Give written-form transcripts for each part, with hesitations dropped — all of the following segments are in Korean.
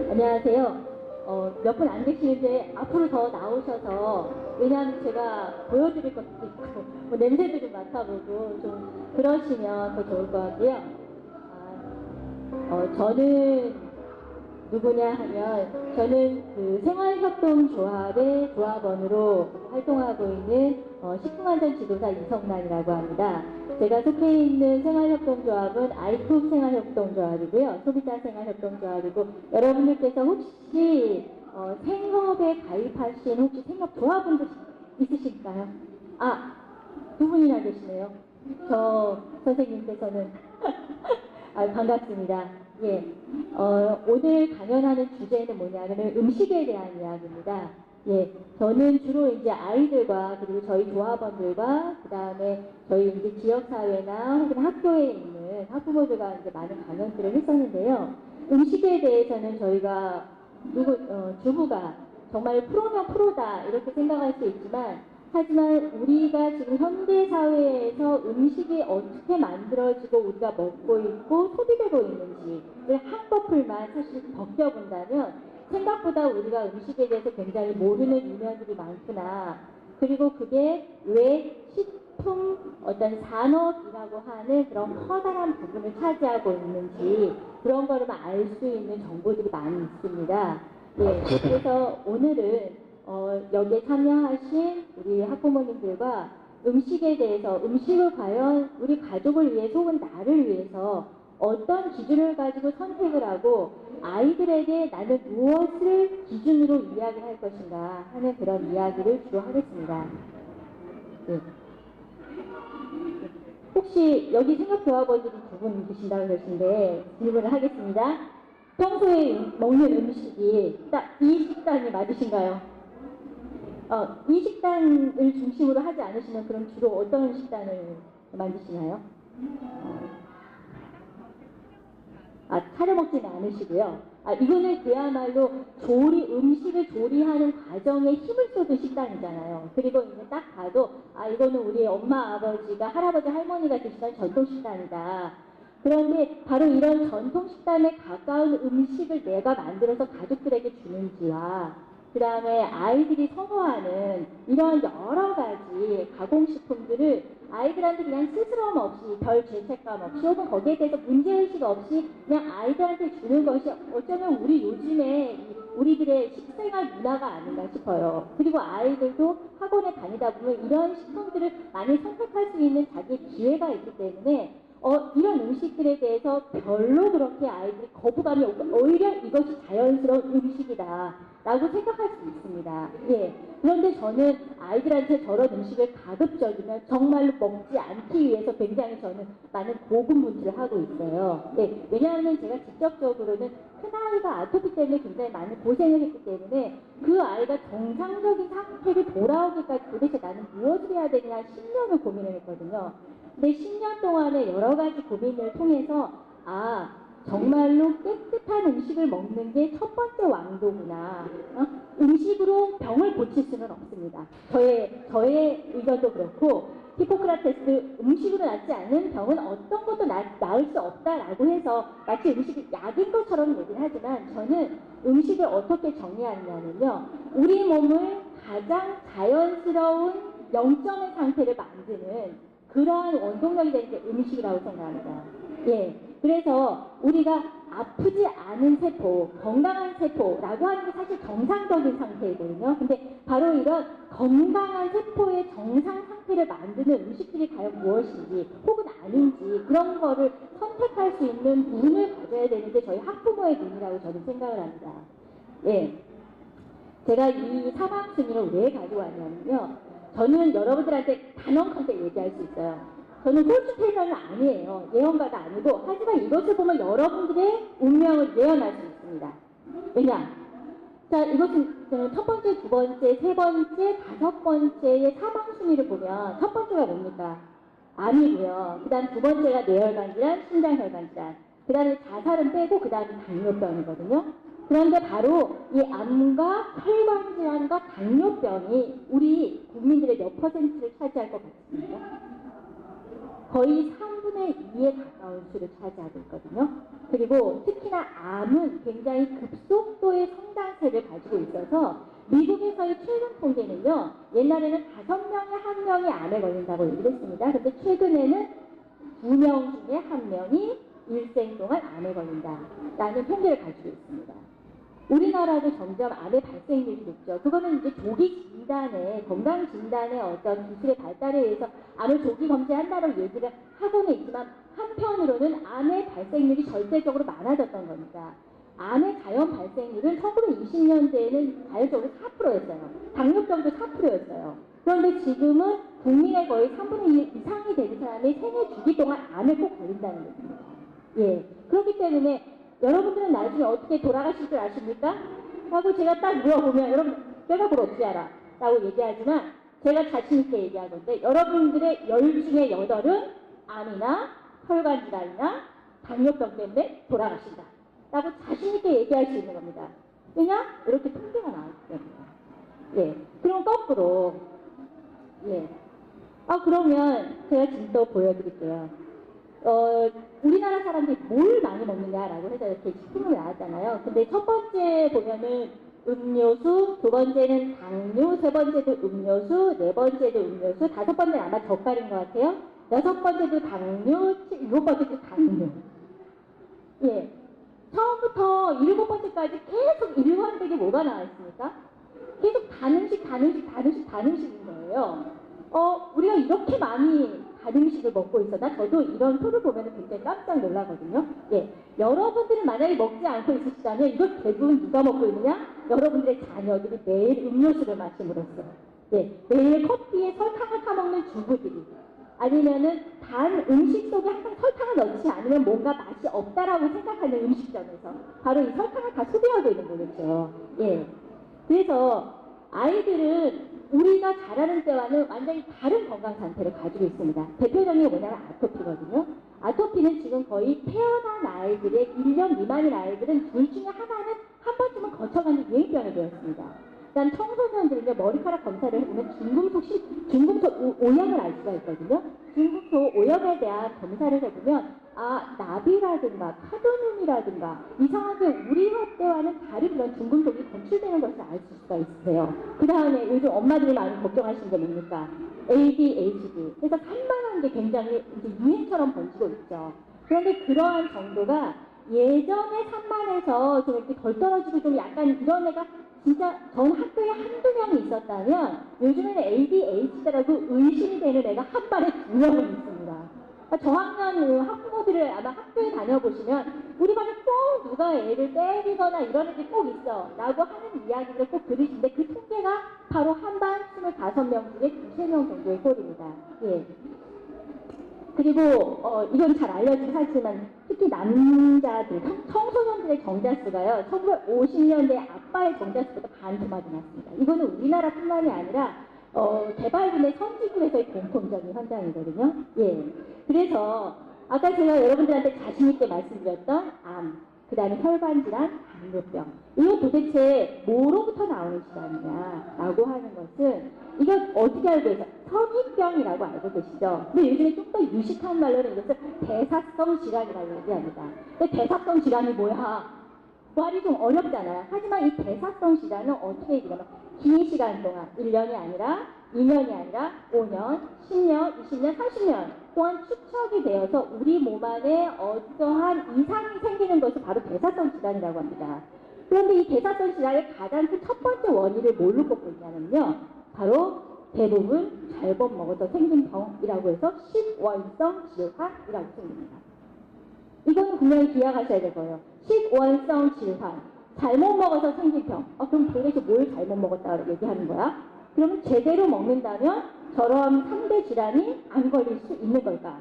안녕하세요. 몇 분 안 계시는데 앞으로 더 나오셔서, 왜냐하면 제가 보여드릴 것도 있고 뭐 냄새도 좀 맡아보고 좀 그러시면 더 좋을 것 같고요. 저는 누구냐 하면, 저는 그 생활협동조합의 조합원으로 활동하고 있는 식품안전 지도사 이성란이라고 합니다. 제가 속해 있는 생활협동조합은 아이쿱 생활협동조합이고요. 소비자 생활협동조합이고, 여러분들께서 혹시 생협에 가입하신 혹시 생협조합분들 있으실까요? 아, 두 분이나 계시네요. 저 선생님께서는 반갑습니다. 예. 오늘 강연하는 주제는 뭐냐면 음식에 대한 이야기입니다. 예. 저는 주로 이제 아이들과, 그리고 저희 조합원들과, 그 다음에 저희 이제 지역사회나 혹은 학교에 있는 학부모들과 이제 많은 강연들을 했었는데요. 음식에 대해서는 저희가 주부가 정말 프로면 프로다 이렇게 생각할 수 있지만, 하지만 우리가 지금 현대사회에서 음식이 어떻게 만들어지고 우리가 먹고 있고 소비되고 있는지를 한꺼풀만 사실 벗겨본다면, 생각보다 우리가 음식에 대해서 굉장히 모르는 이면들이 많구나. 그리고 그게 왜 식품 어떤 산업이라고 하는 그런 커다란 부분을 차지하고 있는지, 그런 거를 알 수 있는 정보들이 많이 있습니다. 예, 그래서 오늘은 여기에 참여하신 우리 학부모님들과 음식에 대해서, 음식을 과연 우리 가족을 위해서 혹은 나를 위해서 어떤 기준을 가지고 선택을 하고 아이들에게 나는 무엇을 기준으로 이야기를 할 것인가 하는 그런 이야기를 주로 하겠습니다. 네. 혹시 여기 생각조합원들이 두 분 계신다고 그러신데 질문을 하겠습니다. 평소에 먹는 음식이 딱 이 식단이 맞으신가요? 이 식단을 중심으로 하지 않으시면 그럼 주로 어떤 식단을 만드시나요? 차려 먹지는 않으시고요. 이거는 그야말로 음식을 조리하는 과정에 힘을 쏟은 식단이잖아요. 그리고 이제 딱 봐도, 이거는 우리 엄마, 아버지가, 할아버지, 할머니가 드시던 전통 식단이다. 그런데 바로 이런 전통 식단에 가까운 음식을 내가 만들어서 가족들에게 주는지와, 그 다음에 아이들이 선호하는 이런 여러 가지 가공식품들을 아이들한테 그냥 스스럼 없이, 별 죄책감 없이, 혹은 거기에 대해서 문제의식 없이 그냥 아이들한테 주는 것이 어쩌면 우리 요즘에 우리들의 식생활 문화가 아닌가 싶어요. 그리고 아이들도 학원에 다니다 보면 이런 식품들을 많이 선택할 수 있는 자기 기회가 있기 때문에 이런 음식들에 대해서 별로 그렇게 아이들이 거부감이 없고, 오히려 이것이 자연스러운 음식이다 라고 생각할 수 있습니다. 예. 그런데 저는 아이들한테 저런 음식을 가급적이면 정말로 먹지 않기 위해서 굉장히 저는 많은 고군분투를 하고 있어요. 예. 왜냐하면 제가 직접적으로는 큰아이가 아토피 때문에 굉장히 많은 고생을 했기 때문에, 그 아이가 정상적인 상태로 돌아오기까지 도대체 나는 무엇을 해야 되냐 10년을 고민을 했거든요. 근데 10년 동안의 여러 가지 고민을 통해서, 정말로 깨끗한 음식을 먹는 게 첫 번째 왕도구나. 음식으로 병을 고칠 수는 없습니다. 저의 의견도 그렇고, 히포크라테스 음식으로 낫지 않는 병은 어떤 것도 나을 수 없다라고 해서 마치 음식이 약인 것처럼 얘기를 하지만, 저는 음식을 어떻게 정의하느냐면요, 우리 몸을 가장 자연스러운 0점의 상태를 만드는 그러한 원동력이 되는 게 음식이라고 생각합니다. 예. 그래서 우리가 아프지 않은 세포, 건강한 세포라고 하는 게 사실 정상적인 상태이거든요. 근데 바로 이런 건강한 세포의 정상 상태를 만드는 음식들이 과연 무엇인지, 혹은 아닌지, 그런 거를 선택할 수 있는 눈을 가져야 되는 게 저희 학부모의 눈이라고 저는 생각을 합니다. 예. 제가 이 사망 순위를 왜 가져왔냐면요, 저는 여러분들한테 단언컨대 얘기할 수 있어요. 저는 꼴찌테이너는 아니에요. 예언가도 아니고, 하지만 이것을 보면 여러분들의 운명을 예언할 수 있습니다. 왜냐? 자, 이것은 첫 번째, 두 번째, 세 번째, 다섯 번째의 사망 순위를 보면 첫 번째가 뭡니까? 암이고요. 그 다음 두 번째가 뇌혈관 질환, 심장혈관 질환. 그 다음에 자살은 빼고 그 다음에 당뇨병이거든요. 그런데 바로 이 암과 혈관 질환과 당뇨병이 우리 국민들의 몇 퍼센트를 차지할 것 같습니다. 거의 3분의 2에 가까운 수를 차지하고 있거든요. 그리고 특히나 암은 굉장히 급속도의 성장세를 가지고 있어서 미국에서의 최근 통계는요, 옛날에는 5명에 1명이 암에 걸린다고 얘기를 했습니다. 근데 최근에는 2명 중에 1명이 일생 동안 암에 걸린다라는 통계를 가지고 있습니다. 우리나라도 점점 암의 발생률이 높죠. 그거는 이제 조기 진단에, 건강 진단의 어떤 기술의 발달에 의해서 암을 조기 검진한다고 얘기를 하고는 있지만, 한편으로는 암의 발생률이 절대적으로 많아졌던 겁니다. 암의 자연 발생률은 1920년대에는 자연적으로 4%였어요. 당뇨병도 4%였어요. 그런데 지금은 국민의 거의 3분의 1 이상이 되는 사람이 생애 주기 동안 암에 꼭 걸린다는 겁니다. 예. 그렇기 때문에 여러분들은 나중에 어떻게 돌아가실 줄 아십니까? 라고 제가 딱 물어보면, 여러분, 내가 그걸 어떻게 알아? 라고 얘기하지만, 제가 자신있게 얘기한 건데, 여러분들의 10 중에 8은 암이나 혈관 질환이나 당뇨병 때문에 돌아가신다. 라고 자신있게 얘기할 수 있는 겁니다. 왜냐? 이렇게 통계가 나왔기 때문에. 예. 그럼 거꾸로, 예. 그러면 제가 지금 또 보여드릴게요. 우리나라 사람들이 뭘 많이 먹느냐라고 해서 이렇게 식품으로 나왔잖아요. 근데 첫 번째 보면은 음료수, 두 번째는 당류, 세 번째도 음료수, 네 번째도 음료수, 다섯 번째는 아마 젓갈인 것 같아요. 여섯 번째도 당류, 일곱 번째도 당류. 예. 처음부터 일곱 번째까지 계속 일관되게 뭐가 나와 있습니까? 계속 단 음식인 거예요. 우리가 이렇게 많이 단 음식을 먹고 있었나? 저도 이런 표를 보면 굉장히 깜짝 놀라거든요. 예. 여러분들은 만약에 먹지 않고 있으시다면 이걸 대부분 누가 먹고 있느냐? 여러분들의 자녀들이 매일 음료수를 마심으로써. 예. 매일 커피에 설탕을 타먹는 주부들이. 아니면은 단 음식 속에 항상 설탕을 넣지 않으면 뭔가 맛이 없다라고 생각하는 음식점에서 바로 이 설탕을 다 소비하고 있는 거겠죠. 예. 그래서 아이들은 우리가 자라는 때와는 완전히 다른 건강 상태를 가지고 있습니다. 대표적인 게 뭐냐면 아토피거든요. 아토피는 지금 거의 태어난 아이들의 1년 미만인 아이들은 둘 중에 하나는 한 번쯤은 거쳐가는 유행병이 되었습니다. 일단 청소년들은요, 머리카락 검사를 해보면 중금속 오염을 알 수가 있거든요. 중금속 오염에 대한 검사를 해보면 나비라든가 카드뮴이라든가 이상하게 우리와 때와는 다른 그런 중금속이 검출되는 것을 알 수가 있으세요. 그 다음에 요즘 엄마들이 많이 걱정하시는 게 뭡니까? ADHD. 그래서 산만한 게 굉장히 이제 유행처럼 번지고 있죠. 그런데 그러한 정도가 예전에 산만해서 좀 이렇게 덜 떨어지고 좀 약간 이런 애가 진짜 전 학교에 한두 명이 있었다면 요즘에는 ADHD라고 의심이 되는 애가 한 반에 2명은 있습니다. 저학년 학부모들을 아마 학교에 다녀보시면 우리 반에 꼭 누가 애를 때리거나 이런 애들이 꼭 있어 라고 하는 이야기를 꼭 들으시는데 그 통계가 바로 한 반 25명 중에 2~3명 정도의 꼴입니다. 예. 그리고 이건 잘 알려진 사실이지만 특히 남자들, 청소년들의 정자수가요. 1950년대 아빠의 정자수보다 반 더 많이 났습니다. 이거는 우리나라뿐만이 아니라 개발군의 선진국에서의 공통적인 현상이거든요. 예. 그래서 아까 제가 여러분들한테 자신있게 말씀드렸던 암, 그 다음에 혈관질환, 당뇨병. 이거 도대체 뭐로부터 나오는 질환이냐라고 하는 것은 이건 어떻게 알고 계세요? 성인병이라고 알고 계시죠? 근데 요즘에 좀 더 유식한 말로는 이것을 대사성 질환이라고 얘기합니다. 근데 대사성 질환이 뭐야? 말이 좀 어렵잖아요. 하지만 이 대사성 질환은 어떻게 얘기하면 긴 시간 동안 1년이 아니라 2년이 아니라 5년, 10년, 20년, 30년 동안 축적이 되어서 우리 몸 안에 어떠한 이상이 생기는 것이 바로 대사성 질환이라고 합니다. 그런데 이 대사성 질환의 가장 큰 첫 번째 원인을 뭘로 꼽고 있냐면요. 바로 대부분 잘못 먹어서 생긴 병이라고 해서 식원성 질환이라고 생깁니다. 이거는 분명히 기억하셔야 될 거예요. 식원성 질환. 잘못 먹어서 생긴 병. 그럼 도대체 뭘 잘못 먹었다고 얘기하는 거야? 그러면 제대로 먹는다면 저런 상대 질환이 안 걸릴 수 있는 걸까?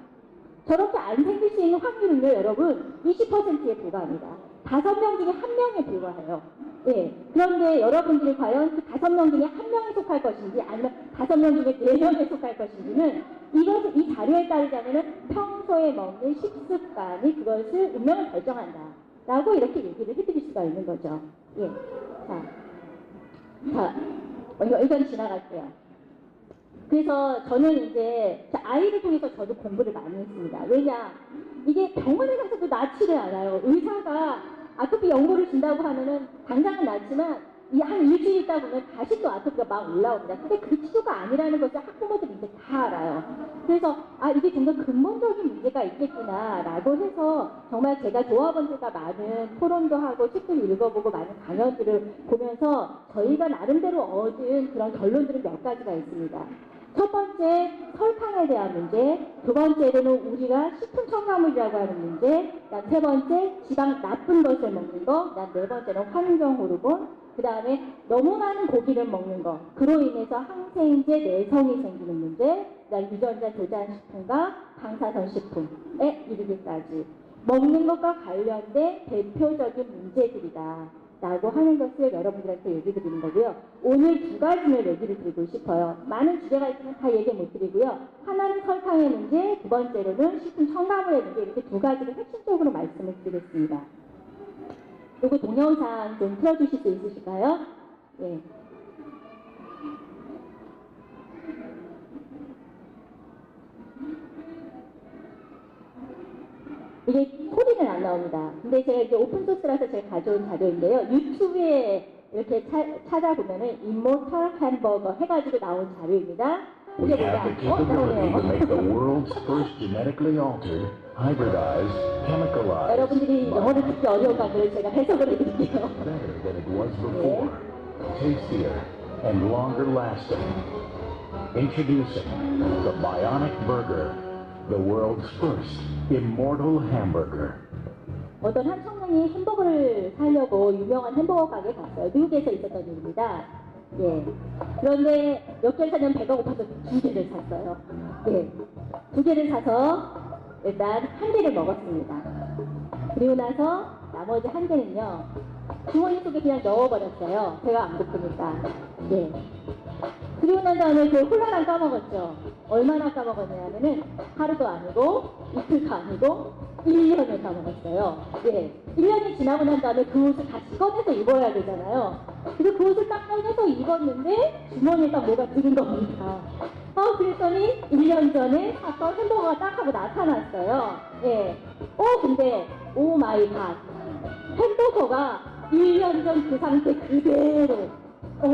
저렇게 안 생길 수 있는 확률은요, 여러분, 20%에 불과합니다. 5명 중에 1명에 불과해요. 예. 그런데 여러분들이 과연 그 5명 중에 1명에 속할 것인지 아니면 5명 중에 4명에 속할 것인지는 이 자료에 따르자면 평소에 먹는 식습관이 그것을 운명을 결정한다. 라고 이렇게 얘기를 해드릴 수가 있는 거죠. 예. 자, 이건 지나갈게요. 그래서 저는 이제 아이를 통해서 저도 공부를 많이 했습니다. 왜냐? 이게 병원에 가서도 낫지를 않아요. 의사가 아토피 연고를 준다고 하면은 당장은 낫지만 이 한 일주일 있다 보면 다시 또 아토피가 막 올라옵니다. 근데 그 치료가 아니라는 것을 학부모들이 이제 다 알아요. 그래서 이게 좀 더 근본적인 문제가 있겠구나라고 해서 정말 제가 조합원들과 많은 토론도 하고 책들 읽어보고 많은 강연들을 보면서 저희가 나름대로 얻은 그런 결론들은 몇 가지가 있습니다. 첫 번째, 설탕에 대한 문제. 두 번째로는 우리가 식품 첨가물이라고 하는 문제. 그다음 세 번째, 지방 나쁜 것을 먹는 거. 그다음 네 번째는 환경 호르몬. 그 다음에 너무 많은 고기를 먹는 거. 그로 인해서 항생제 내성이 생기는 문제. 그다음 유전자 조작 식품과 방사선 식품에 이르기까지. 먹는 것과 관련된 대표적인 문제들이다. 라고 하는 것을 여러분들한테 얘기 드리는 거고요. 오늘 두 가지를 얘기를 드리고 싶어요. 많은 주제가 있으면 다 얘기 못 드리고요. 하나는 설탕의 문제, 두 번째로는 식품 첨가물의 문제, 이렇게 두 가지를 핵심적으로 말씀을 드리겠습니다. 그리고 동영상 좀 틀어주실 수 있으실까요? 예. 이게 소리는 안 나옵니다. 근데 제가 이제 오픈소스라서 제가 가져온 자료인데요. 유튜브에 이렇게 찾아보면은 이모탈 햄버거 해가지고 나온 자료입니다. We 이게 have the 뭐냐? capability to make the 나오네요. world's first genetically altered, hybridized, chemicalized, 여러분들이 영어를 듣기 어려운가 그걸 제가 해석을 해드릴게요. better than it was before, tastier and longer lasting. Introducing the Bionic Burger, the world's first immortal hamburger. 어떤 한 청년이 햄버거를 사려고 유명한 햄버거 가게에 갔어요. 미국에서 있었던 일입니다. 예. 그런데 몇 개를 사면 배가 고파서 두 개를 샀어요. 예. 두 개를 사서 일단 한 개를 먹었습니다. 그리고 나서 나머지 한 개는요, 주머니 속에 그냥 넣어버렸어요. 배가 안 고프니까. 예. 그리고 난 다음에 그 홀라당 까먹었죠. 얼마나 까먹었냐면은 하루도 아니고 이틀도 아니고 1년을 까먹었어요. 예. 1년이 지나고 난 다음에 그 옷을 다시 꺼내서 입어야 되잖아요. 그래서 그 옷을 딱 꺼내서 입었는데 주머니에 딱 뭐가 들은 겁니다. 그랬더니 1년 전에 샀던 햄버거가 딱 하고 나타났어요. 예. 근데 오 마이 갓. 햄버거가 1년 전 그 상태 그대로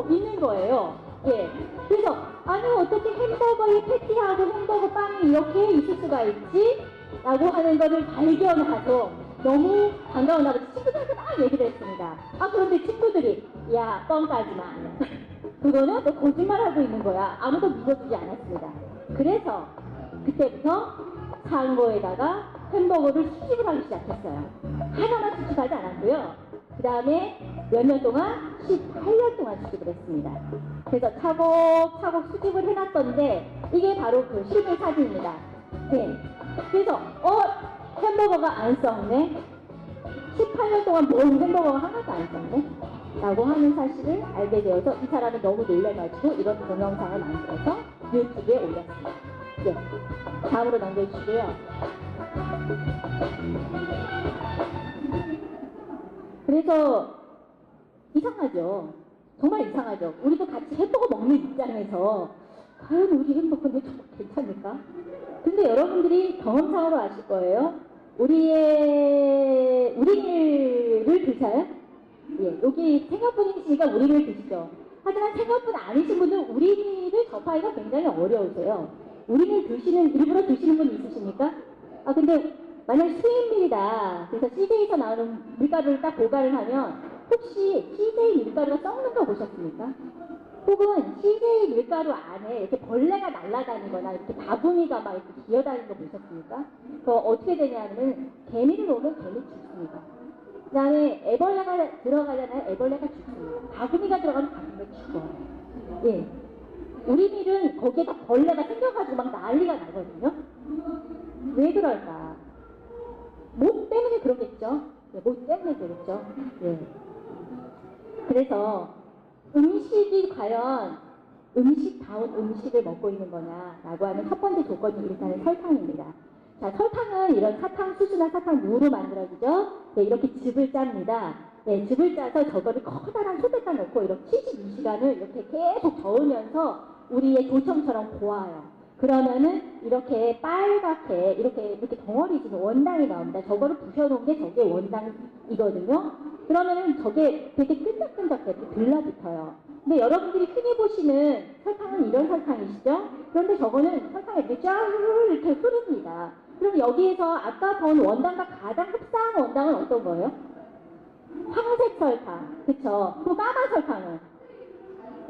있는 거예요. 예. 그래서 아니 어떻게 햄버거의 패티하고 햄버거 빵이 이렇게 있을 수가 있지? 라고 하는 것을 발견하고 너무 반가운 아버지 친구들한테 막 얘기를 했습니다. 그런데 친구들이 야 뻥까지 마. 그거는 너 거짓말하고 있는 거야. 아무도 믿어주지 않았습니다. 그래서 그때부터 상고에다가 햄버거를 수집을 하기 시작했어요. 하나만 수집하지 않았고요. 그 다음에 몇 년 동안 18년 동안 수집을 했습니다. 그래서 차곡차곡 수집을 해놨던데 이게 바로 그 실물 사진입니다. 네. 그래서 햄버거가 안 썩네. 18년 동안 모은 햄버거가 하나도 안 썩네. 라고 하는 사실을 알게 되어서 이 사람이 너무 놀래가지고 이런 동영상을 만들어서 유튜브에 올렸습니다. 네. 다음으로 넘겨주시고요. 그래서 이상하죠. 정말 이상하죠. 우리도 같이 햄버거 먹는 입장에서 과연 우리 햄버거는 정말 괜찮을까? 근데 여러분들이 경험상으로 아실 거예요. 우리를 드셔요? 예, 여기 생각분이시니까 우리를 드시죠. 하지만 생각분 아니신 분은 우리를 접하기가 굉장히 어려우세요. 우리를 일부러 드시는 분 있으십니까? 근데 만약 수입밀이다. 그래서 CJ에서 나오는 밀가루를 딱 보관을 하면 혹시 CJ 밀가루가 썩는 거 보셨습니까? 혹은 CJ 밀가루 안에 이렇게 벌레가 날아다니거나 이렇게 바구니가 막 이렇게 기어다니는 거 보셨습니까? 그거 어떻게 되냐면은 개미를 놓으면 개미 죽습니다. 그 다음에 애벌레가 들어가잖아요. 애벌레가 죽습니다. 바구니가 들어가면 바구니가 죽어요. 예. 우리 밀은 거기에다 벌레가 생겨가지고 막 난리가 나거든요. 왜 그럴까? 못 때문에 그러겠죠. 예, 못 때문에 그렇죠. 예. 그래서 음식이 과연 음식다운 음식을 먹고 있는 거냐라고 하는 첫 번째 조건이 일단은 설탕입니다. 자, 설탕은 이런 사탕수수나 사탕무로 만들어지죠. 네, 이렇게 즙을 짭니다. 네, 즙을 짜서 저거를 커다란 소에다 넣고 이렇게 72시간을 이렇게 계속 저으면서 우리의 조청처럼 고와요. 그러면은 이렇게 빨갛게 이렇게 덩어리 지는 원당이 나옵니다. 저거를 부셔놓은 게 저게 원당이거든요. 그러면은 저게 되게 끈적끈적해 들러붙어요. 근데 여러분들이 흔히 보시는 설탕은 이런 설탕이시죠? 그런데 저거는 설탕이 이렇게 쫙 이렇게 흐릅니다. 그럼 여기에서 아까 본 원당과 가장 흡사한 원당은 어떤 거예요? 황색 설탕, 그쵸? 그리고 까만 설탕은?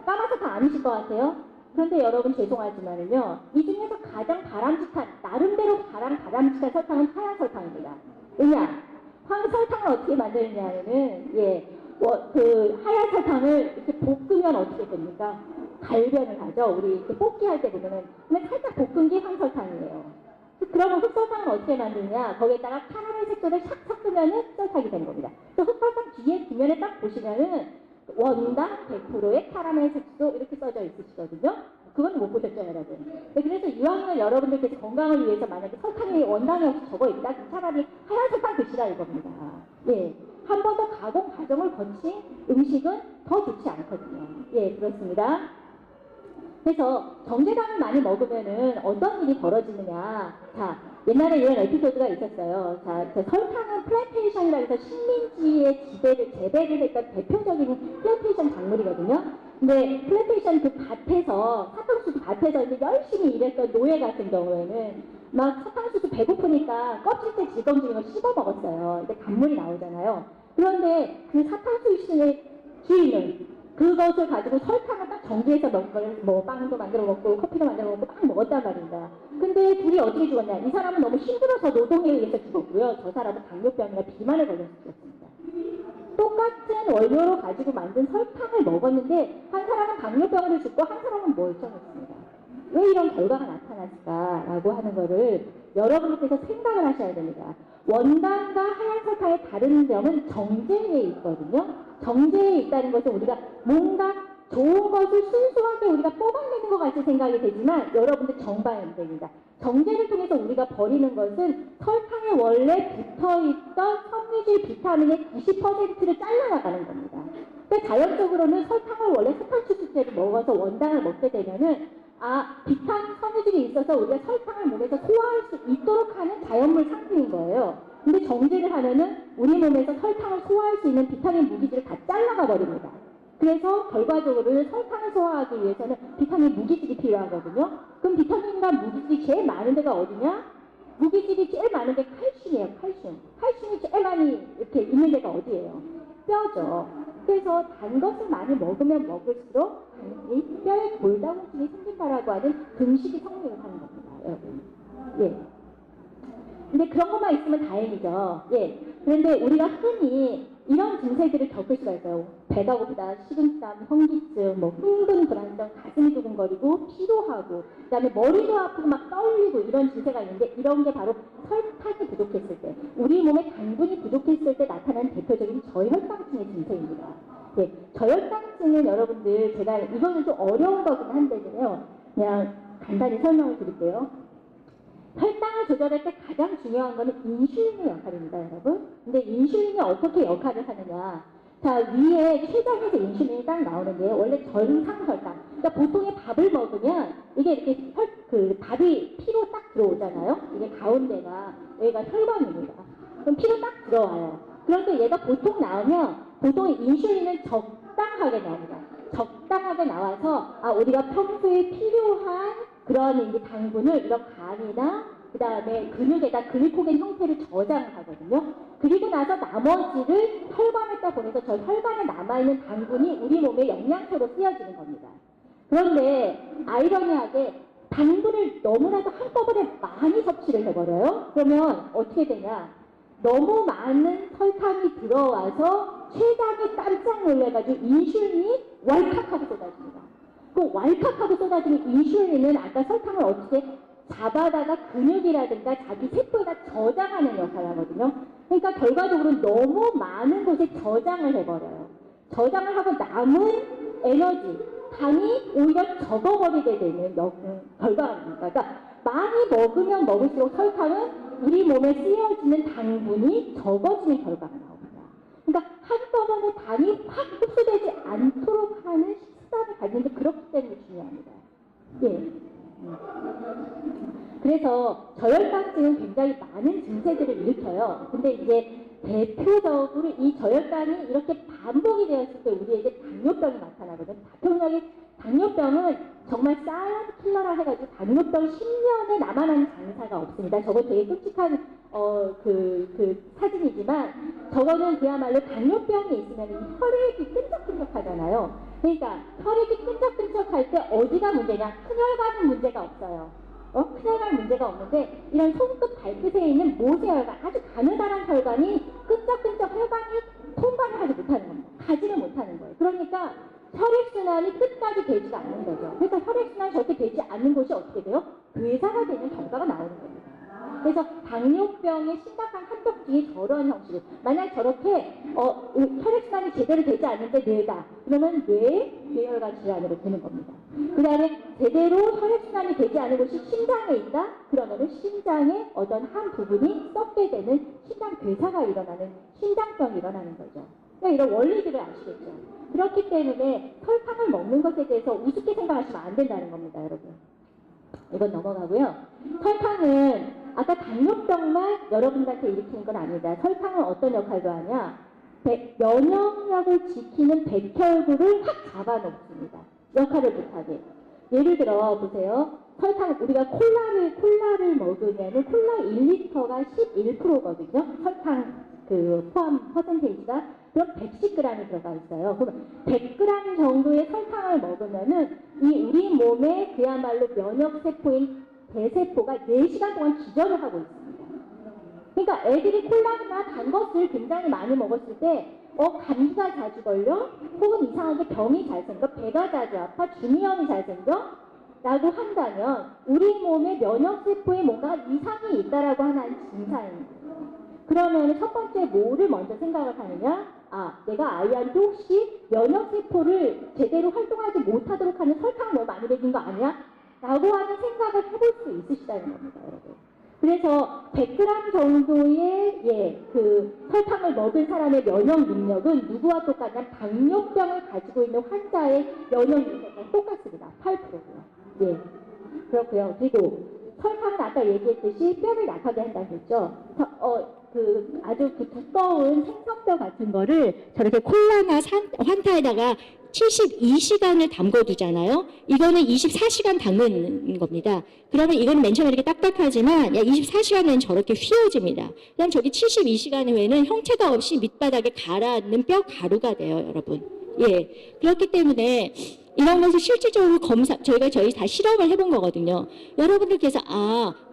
까만 설탕 아니실 것 같아요? 그런데 여러분 죄송하지만은요, 이 중에서 가장 바람직한, 나름대로 바람직한 설탕은 하얀 설탕입니다. 왜냐? 황설탕을 어떻게 만드느냐면은, 그 하얀 설탕을 이렇게 볶으면 어떻게 됩니까? 갈변을 하죠. 우리 이렇게 볶기 할 때 보면은. 근데 살짝 볶은 게 황설탕이에요. 그러면 흑설탕은 어떻게 만드냐? 거기에다가 카라멜 색소를 샥 섞으면은 흑설탕이 되는 겁니다. 또 흑설탕 뒤에 뒷면에 딱 보시면은 원당 100%의 카라멜 색소 이렇게 써져 있으시거든요. 그건 못 보셨죠, 여러분? 네, 그래서 이왕이면 여러분들께서 건강을 위해서 만약에 설탕이 원당이 없이 적어 있다, 그럼 차라리 하얀 설탕 드시라 이겁니다. 예. 한 번 더 가공 과정을 거친 음식은 더 좋지 않거든요. 예, 그렇습니다. 그래서 정제당을 많이 먹으면은 어떤 일이 벌어지느냐. 자, 옛날에 이런 에피소드가 있었어요. 자, 설탕은 플랜테이션이라고 해서 식민지의 재배를 했던 대표적인 플랜테이션 작물이거든요. 근데 플랜테이션 그 밭에서, 사탕수수 밭에서 이제 열심히 일했던 노예 같은 경우에는 막 사탕수수 배고프니까 껍질째 질겅질겅 걸 씹어 먹었어요. 이제 단물이 나오잖아요. 그런데 그 사탕수수의 주인은 그것을 가지고 설탕을 딱 정제해서 넣은 걸 뭐 빵도 만들어 먹고 커피도 만들어 먹고 막 먹었단 말입니다. 근데 둘이 어떻게 죽었냐? 이 사람은 너무 힘들어서 노동에 의해서 죽었고요. 저 사람은 당뇨병이나 비만에 걸려서 죽었습니다. 똑같은 원료로 가지고 만든 설탕을 먹었는데 한 사람은 당뇨병으로 죽고 한 사람은 멀쩡했습니다. 왜 이런 결과가 나타났을까라고 하는 거를 여러분께서 생각을 하셔야 됩니다. 원당과 하얀 설탕의 다른 점은 정제에 있거든요. 정제에 있다는 것은 우리가 뭔가 좋은 것을 순수하게 우리가 뽑아내는 것 같이 생각이 되지만 여러분들 정반대입니다. 정제를 통해서 우리가 버리는 것은 설탕에 원래 붙어있던 섬유질 비타민의 90%를 잘라나가는 겁니다. 근데 자연적으로는 설탕을 원래 사탕수수제로 먹어서 원당을 먹게 되면은 비타민 섬유질이 있어서 우리가 설탕을 몸에서 소화할 수 있도록 하는 자연물 상품인 거예요. 근데 정제를 하면은 우리 몸에서 설탕을 소화할 수 있는 비타민 무기질을 다 잘라가 버립니다. 그래서 결과적으로는 설탕을 소화하기 위해서는 비타민 무기질이 필요하거든요. 그럼 비타민과 무기질이 제일 많은 데가 어디냐? 무기질이 제일 많은 게 칼슘이에요. 칼슘이 제일 많이 이렇게 있는 데가 어디예요? 뼈죠. 그래서 단 것을 많이 먹으면 먹을수록 이 뼈에 골다공증이 생긴다라고 하는 등식이 성립을 하는 겁니다, 여러분. 예. 근데 그런 것만 있으면 다행이죠. 예. 그런데 우리가 흔히 이런 증세들을 겪을 수가 있어요. 배가 고프다, 식은땀, 현기증, 흥분 불안정, 가슴이 두근거리고 피로하고, 그다음에 머리도 아프고 막 떨리고 이런 증세가 있는데 이런 게 바로 설탕이 부족했을 때, 우리 몸에 당분이 부족했을 때 나타나는 대표적인 저혈당증의 증세입니다. 네, 저혈당증은 여러분들 제가 이거는 좀 어려운 거긴 한데요. 그냥 간단히 설명을 드릴게요. 혈당을 조절할 때 가장 중요한 거는 인슐린의 역할입니다, 여러분. 근데 인슐린이 어떻게 역할을 하느냐? 자, 위에 췌장에서 인슐린이 딱 나오는데 원래 정상혈당. 그러니까 보통의 밥을 먹으면 이게 이렇게 밥이 피로 딱 들어오잖아요. 이게 가운데가 여기가 혈관입니다. 그럼 피로 딱 들어와요. 그런데 얘가 보통 나오면 보통 인슐린은 적당하게 나옵니다. 적당하게 나와서 우리가 평소에 필요한 그런 이제 당분을 이런 간이나 그 다음에 근육에다 글리코겐 형태를 저장을 하거든요. 그리고 나서 나머지를 혈관에다 보내서 저 혈관에 남아있는 당분이 우리 몸의 영양소로 쓰여지는 겁니다. 그런데 아이러니하게 당분을 너무나도 한꺼번에 많이 섭취를 해버려요. 그러면 어떻게 되냐? 너무 많은 설탕이 들어와서 췌장이 깜짝 놀래가지고 인슐린이 왈칵하고 쏟아집니다. 그 왈칵하고 쏟아지는 인슐린은 아까 설탕을 어떻게 잡아다가 근육이라든가 자기 세포에다 저장하는 역할을 하거든요. 그러니까 결과적으로 너무 많은 곳에 저장을 해버려요. 저장을 하고 남은 에너지, 당이 오히려 적어버리게 되는 결과입니다. 그러니까 많이 먹으면 먹을수록 설탕은 우리 몸에 쓰여지는 당분이 적어지는 결과가 나옵니다. 그러니까 한꺼번에 당이 확 흡수되지 않도록 하는 식단을 가지는 게 그렇기 때문에 중요합니다. 예. 그래서 저혈당증은 굉장히 많은 증세들을 일으켜요. 근데 이제 대표적으로 이 저혈당이 이렇게 반복이 되었을 때 우리에게 당뇨병이 나타나거든요. 당뇨병은 정말 사이언트 킬러라 해가지고 당뇨병 10년에 남아나는 장사가 없습니다. 저거 되게 끔찍한 사진이지만 저거는 그야말로 당뇨병이 있으면 혈액이 끈적끈적하잖아요. 그러니까 혈액이 끈적끈적할 때 어디가 문제냐? 큰혈관은 문제가 없어요. 큰혈관 문제가 없는데 이런 손끝 발끝에 있는 모세혈관, 아주 가느다란 혈관이 끈적끈적 혈관이 통과를 하지 못하는 겁니다. 가지를 못하는 거예요. 그러니까 혈액순환이 끝까지 되지가 않는 거죠. 그래서 혈액순환이 절대 되지 않는 곳이 어떻게 돼요? 괴사가 되는 결과가 나오는 겁니다. 그래서 당뇨병의 심각한 한쪽 뒤에 저런 형식으로 만약 저렇게 혈액순환이 제대로 되지 않는데 뇌다 그러면 뇌혈관 질환으로 되는 겁니다. 그 다음에 제대로 혈액순환이 되지 않은 곳이 심장에 있다 그러면은 심장의 어떤 한 부분이 썩게 되는 심장 괴사가 일어나는 심장병이 일어나는 거죠. 그러니까 이런 원리들을 아시겠죠. 그렇기 때문에 설탕을 먹는 것에 대해서 우습게 생각하시면 안 된다는 겁니다, 여러분. 이건 넘어가고요. 설탕은 아까 당뇨병만 여러분들한테 일으키는 건 아니다. 설탕은 어떤 역할도 하냐? 면역력을 지키는 백혈구를 확 잡아놓습니다. 역할을 못하게. 예를 들어 보세요. 설탕 우리가 콜라를 먹으면은 콜라 1리터가 11%거든요. 설탕 포함 퍼센테이지가 그럼 110g이 들어가 있어요. 그럼 100g 정도의 설탕을 먹으면은 이 우리 몸에 그야말로 면역 세포인 대세포가 4시간 동안 기절을 하고 있습니다. 그러니까 애들이 콜라나 단 것을 굉장히 많이 먹었을 때 감기가 자주 걸려? 혹은 이상하게 병이 잘 생겨? 배가 자주 아파? 중이염이 잘 생겨? 라고 한다면 우리 몸의 면역세포에 뭔가 이상이 있다라고 하는 증상입니다. 그러면 첫 번째 뭐를 먼저 생각을 하느냐? 내가 아이한테 혹시 면역세포를 제대로 활동하지 못하도록 하는 설탕을 너무 많이 먹인 거 아니야? 라고 하는 생각을 해볼 수 있으시다는 겁니다, 여러분. 그래서 100g 정도의 설탕을 먹은 사람의 면역 능력은 누구와 똑같냐? 당뇨병을 가지고 있는 환자의 면역 능력과 똑같습니다. 8%고요. 예. 그렇고요. 그리고 설탕은 아까 얘기했듯이 뼈를 약하게 한다고 했죠. 아주 두꺼운 생선뼈 같은 거를 저렇게 콜라나 환타에다가 72시간을 담궈두잖아요. 이거는 24시간 담근 겁니다. 그러면 이거는 맨 처음에 이렇게 딱딱하지만 24시간은 저렇게 휘어집니다. 그다음 저기 72시간 후에는 형체가 없이 밑바닥에 가라앉는 뼈 가루가 돼요, 여러분. 예. 그렇기 때문에 이런 것을 실질적으로 저희가 다 실험을 해본 거거든요. 여러분들께서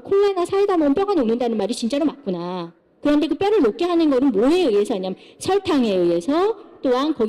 콜라나 사이다 먹으면 뼈가 녹는다는 말이 진짜로 맞구나. 그런데 그 뼈를 녹게 하는 거는 뭐에 의해서 하냐면 설탕에 의해서 또한 거기